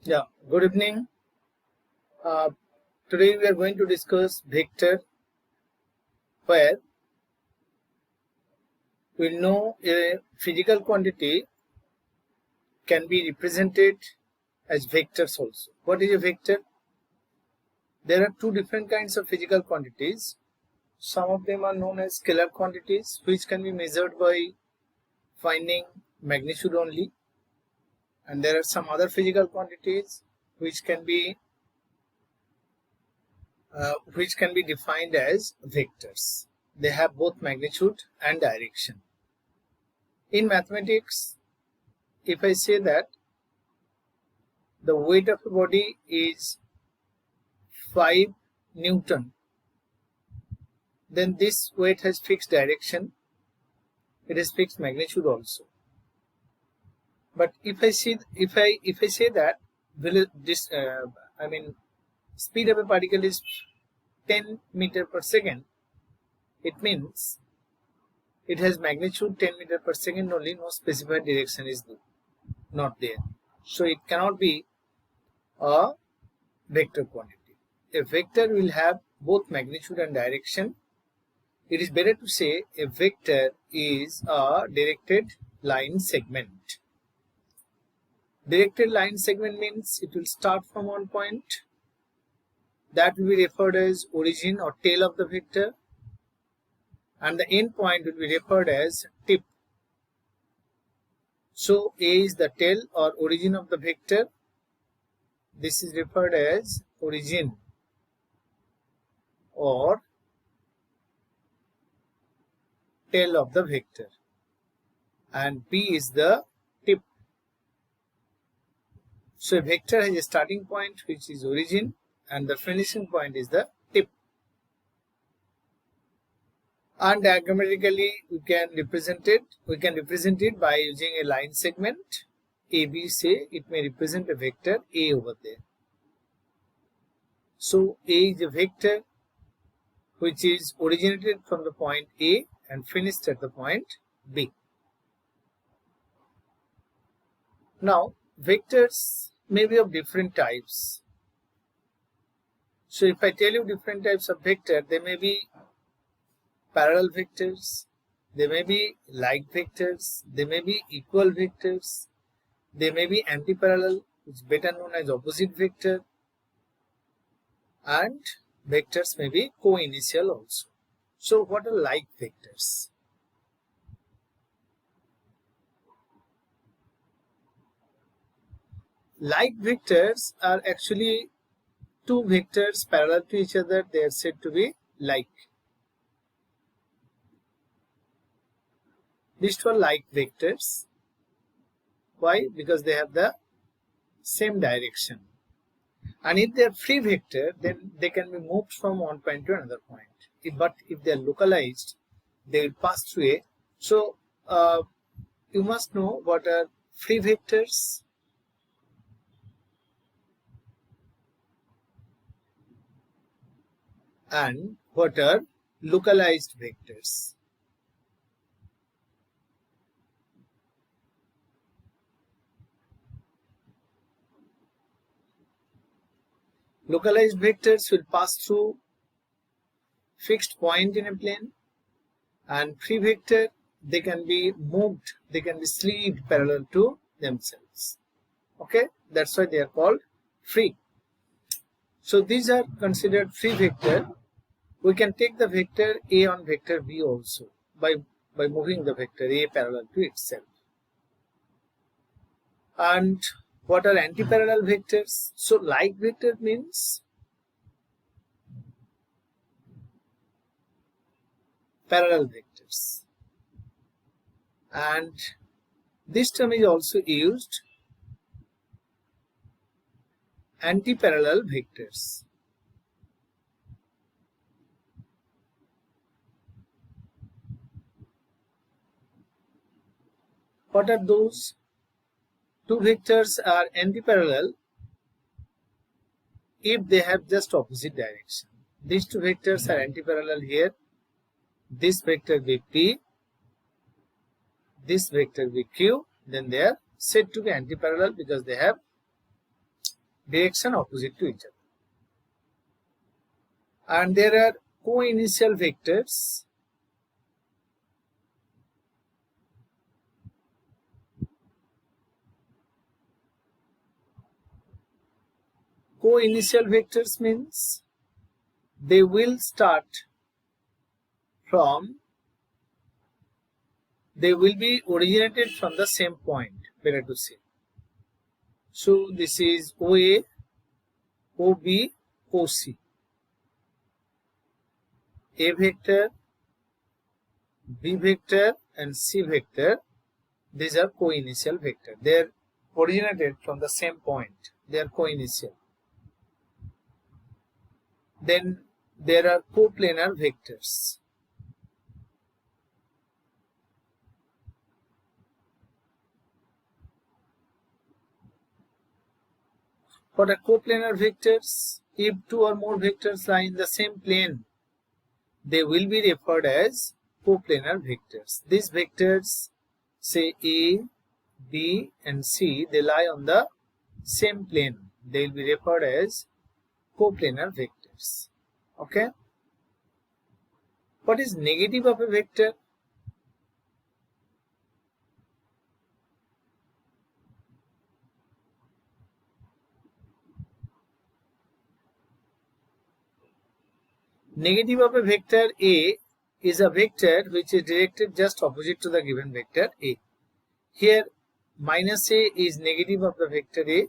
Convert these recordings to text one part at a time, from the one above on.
Yeah, good evening. Uh, Today we are going to discuss vector, where we know a physical quantity can be represented as vectors also. What is a vector? There are two different kinds of physical quantities. Some of them are known as scalar quantities, which can be measured by finding magnitude only, and there are some other physical quantities which can be defined as vectors. They have both magnitude and direction. In mathematics, if I say that the weight of a body is 5 Newton, then this weight has fixed direction, it has fixed magnitude also. But if I say that speed of a particle is 10 meter per second, it means it has magnitude 10 meter per second only, no specified direction is not there. So it cannot be a vector quantity. A vector will have both magnitude and direction. It is better to say a vector is a directed line segment. Directed line segment means it will start from one point. That will be referred as origin or tail of the vector, and the end point will be referred as tip. So A is the tail or origin of the vector. This is referred as origin or tail of the vector, and B is the tip. So a vector has a starting point, which is origin, and the finishing point is the tip. And diagrammatically we can represent it by using a line segment AB. Say it may represent a vector A over there. So A is a vector which is originated from the point A and finished at the point B. Now vectors may be of different types. So if I tell you different types of vector, they may be parallel vectors, they may be like vectors, they may be equal vectors, they may be antiparallel, which is better known as opposite vector, and vectors may be co-initial also. So what are like vectors? Like vectors are actually two vectors parallel to each other. They are said to be like. These two are like vectors. Why? Because they have the same direction. And if they are free vector, then they can be moved from one point to another point. But if they are localized, they will pass through A. So you must know what are free vectors and what are localized vectors. Localized vectors will pass through fixed point in a plane, and free vector, they can be moved, they can be slid parallel to themselves. Okay, that's why they are called free. So these are considered free vector. We can take the vector A on vector B also by moving the vector A parallel to itself. And what are antiparallel vectors? So like vector means parallel vectors, and this term is also used antiparallel vectors. What are those? Two vectors are antiparallel if they have just opposite direction. These two vectors are antiparallel here. This vector be P, this vector be Q, then they are said to be antiparallel because they have direction opposite to each other. And there are co-initial vectors. Co-initial vectors means they will be originated from the same point, better to say. So this is OA, OB, OC. A vector, B vector and C vector, these are co-initial vectors. They are originated from the same point. They are co-initial. Then there are coplanar vectors. What are coplanar vectors? If two or more vectors lie in the same plane, they will be referred as coplanar vectors. These vectors, say A, B and C, they lie on the same plane. They will be referred as coplanar vectors. Okay. What is negative of a vector? Negative of a vector A is a vector which is directed just opposite to the given vector A. Here minus A is negative of the vector A.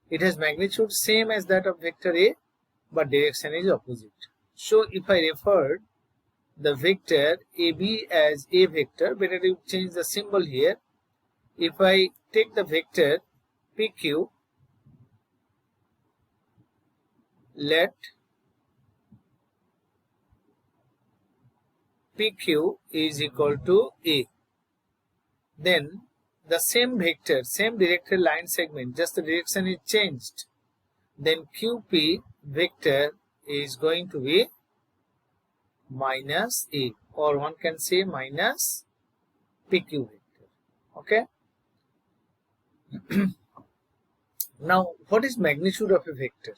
It has magnitude same as that of vector A, but direction is opposite. So if I refer the vector AB as A vector, better to change the symbol here. If I take the vector PQ, let PQ is equal to A. Then the same vector, same directed line segment, just the direction is changed. Then QP vector is going to be minus A, or one can say minus PQ vector. Okay. Now, what is magnitude of a vector?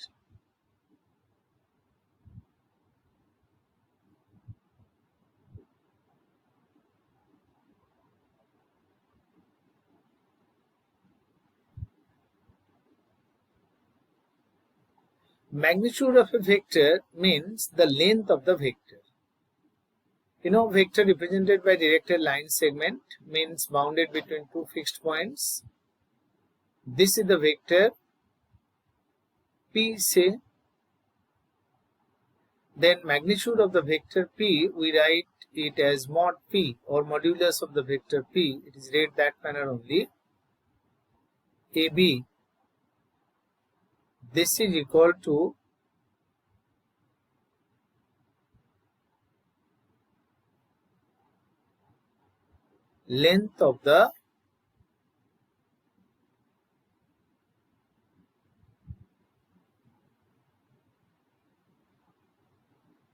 Magnitude of a vector means the length of the vector. You know, vector represented by directed line segment means bounded between two fixed points. This is the vector P, say. Then magnitude of the vector P, we write it as mod P, or modulus of the vector P. It is read that manner only. AB, this is equal to length of the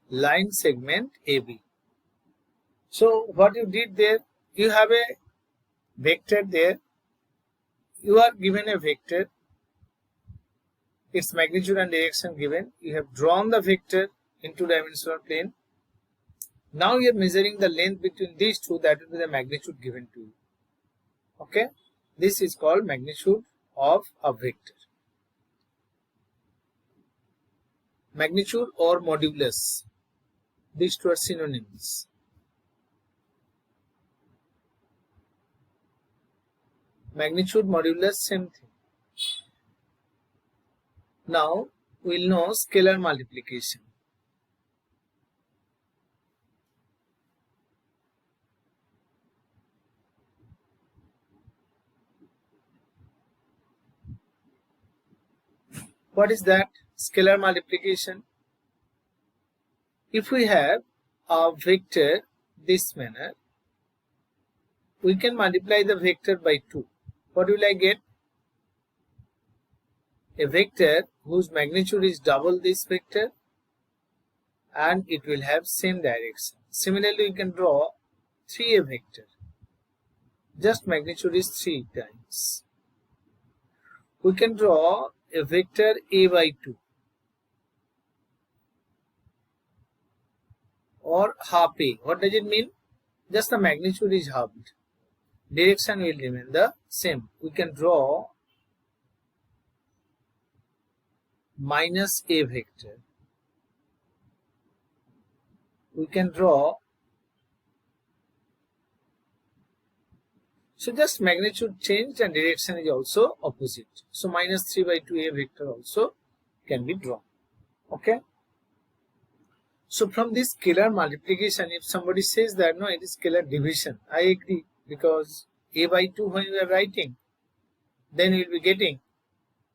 line segment AB. So what you did there, you have a vector there. You are given a vector, its magnitude and direction given. You have drawn the vector in two-dimensional plane. Now you are measuring the length between these two, that will be the magnitude given to you. Okay. This is called magnitude of a vector. Magnitude or modulus, these two are synonyms. Magnitude, modulus, same thing. Now we'll know scalar multiplication. What is that? Scalar multiplication. If we have a vector this manner, we can multiply the vector by 2. What will I get? A vector whose magnitude is double this vector, and it will have same direction. Similarly, we can draw 3a vector. Just magnitude is 3 times. We can draw a vector a by 2 or half a. What does it mean? Just the magnitude is halved. Direction will remain the same. We can draw minus a vector. We can draw, so just magnitude changed and direction is also opposite. So minus 3 by 2 a vector also can be drawn. Okay. So from this scalar multiplication, if somebody says that no, it is scalar division, I agree, because a by 2 when we are writing, then we will be getting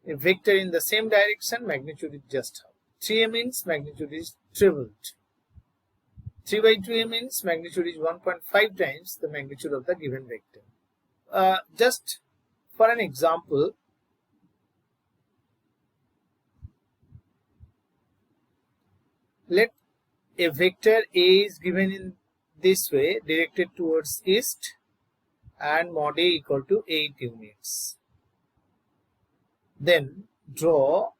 a vector in the same direction, magnitude is just half. 3a means magnitude is tripled. 3 by 2a means magnitude is 1.5 times the magnitude of the given vector. Just for an example, let a vector a is given in this way, directed towards east, and mod a equal to 8 units. Then draw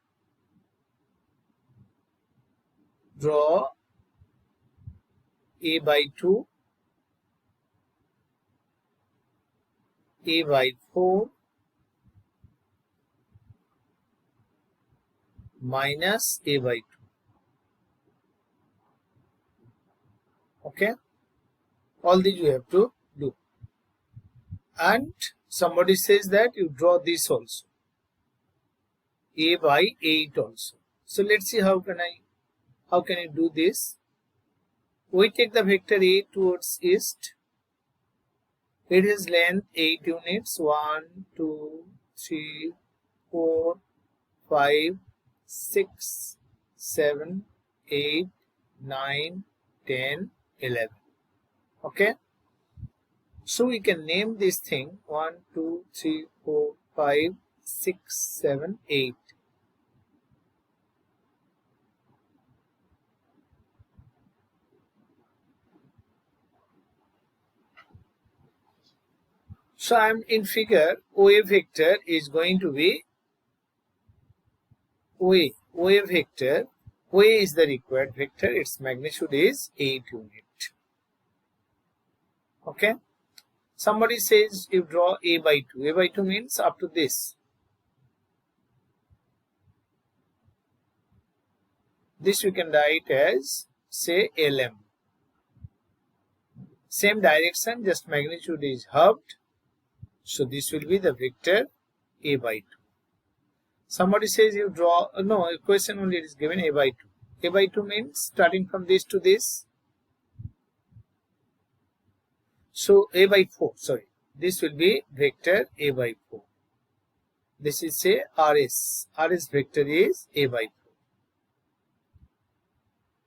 a by 2, a by 4, minus a by 2. Okay, all these you have to do. And somebody says that you draw this also, a by 8 also. So let's see how can I do this. We take the vector a towards east. It is length 8 units. 1, 2, 3, 4, 5, 6, 7, 8, 9, 10, 11. Okay. So we can name this thing 1, 2, 3, 4, 5, 6, 7, 8. So I am in figure, OA vector is going to be OA vector. OA is the required vector. Its magnitude is 8 unit. Okay. Somebody says you draw a by 2. A by 2 means up to this. This we can write as, say, LM. Same direction, just magnitude is halved. So this will be the vector a by 2. Somebody says you draw, no, a question only it is given a by 2. A by 2 means starting from this to this. So a by 4, sorry. This will be vector a by 4. This is say RS. RS vector is a by 4.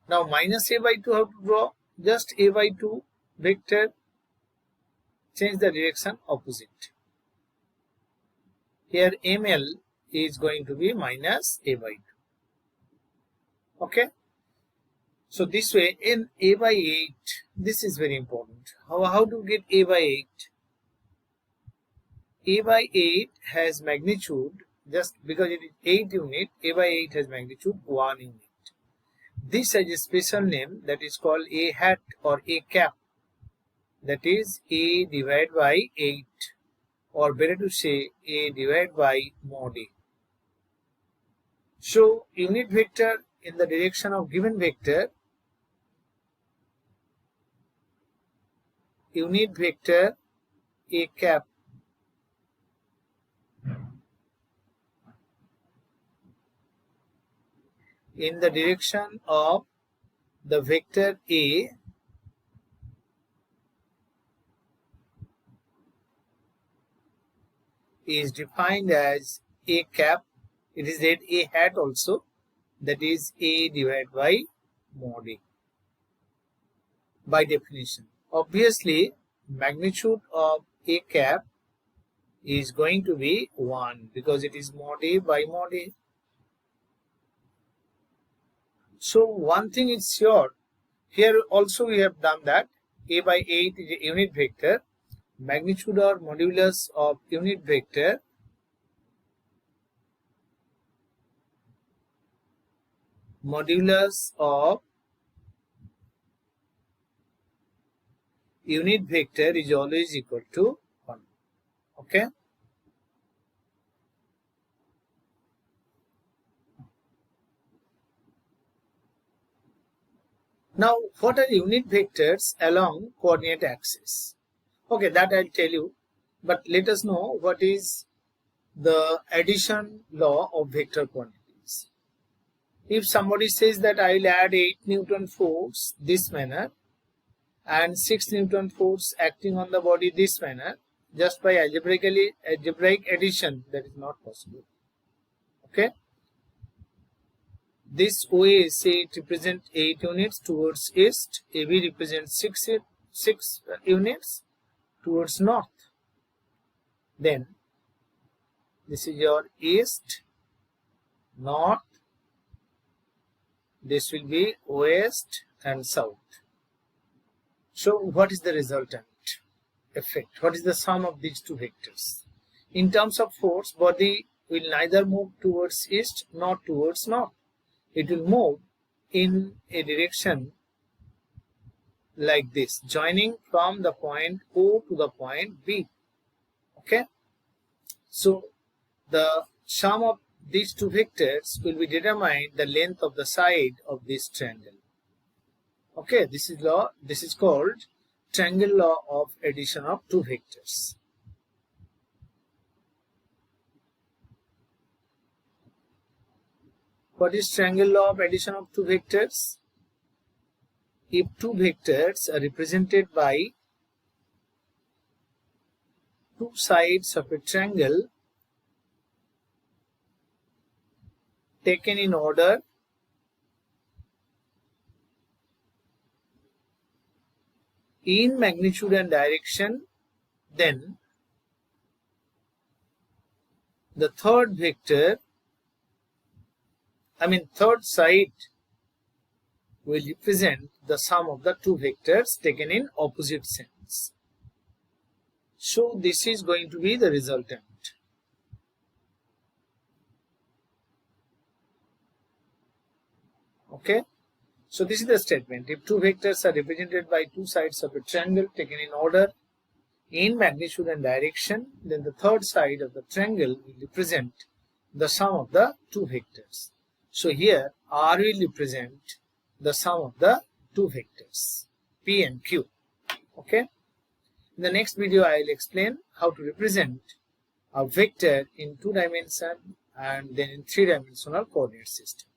Now minus a by 2 how to draw? Just a by 2 vector, change the direction opposite. Here ML is going to be minus a by 2. Okay. So this way in a by 8, this is very important. How to get a by 8? A by 8 has magnitude, just because it is 8 unit, a by 8 has magnitude 1 unit. This has a special name that is called a hat or a cap. That is a divided by 8, or better to say a divided by mod a. So unit vector in the direction of given vector, unit vector a cap in the direction of the vector a is defined as a cap. It is read a hat also, that is a divided by mod a by definition. Obviously magnitude of a cap is going to be 1 because it is mod a by mod a. So one thing is sure, here also we have done that a by 8 is a unit vector. Magnitude or modulus of unit vector modulus of unit vector is always equal to 1. Okay. Now, what are unit vectors along coordinate axis? Okay, that I'll tell you, but let us know what is the addition law of vector quantities. If somebody says that I'll add 8 Newton force this manner and 6 Newton force acting on the body this manner, just by algebraic addition, that is not possible. Okay. This OA, say it represents 8 units towards east, AB represents 6 units towards north. Then this is your east, north, this will be west and south. So what is the resultant effect? What is the sum of these two vectors? In terms of force, body will neither move towards east nor towards north. It will move in a direction like this, joining from the point O to the point B. Okay. So the sum of these two vectors will be determined the length of the side of this triangle. Okay, this is called triangle law of addition of two vectors. What is triangle law of addition of two vectors? If two vectors are represented by two sides of a triangle taken in order, in magnitude and direction, then the third side will represent the sum of the two vectors taken in opposite sense. So this is going to be the resultant. Okay. So this is the statement. If two vectors are represented by two sides of a triangle taken in order, in magnitude and direction, then the third side of the triangle will represent the sum of the two vectors. So here R will represent the sum of the two vectors P and Q. Okay. In the next video I will explain how to represent a vector in 2 dimension and then in 3-dimensional coordinate system.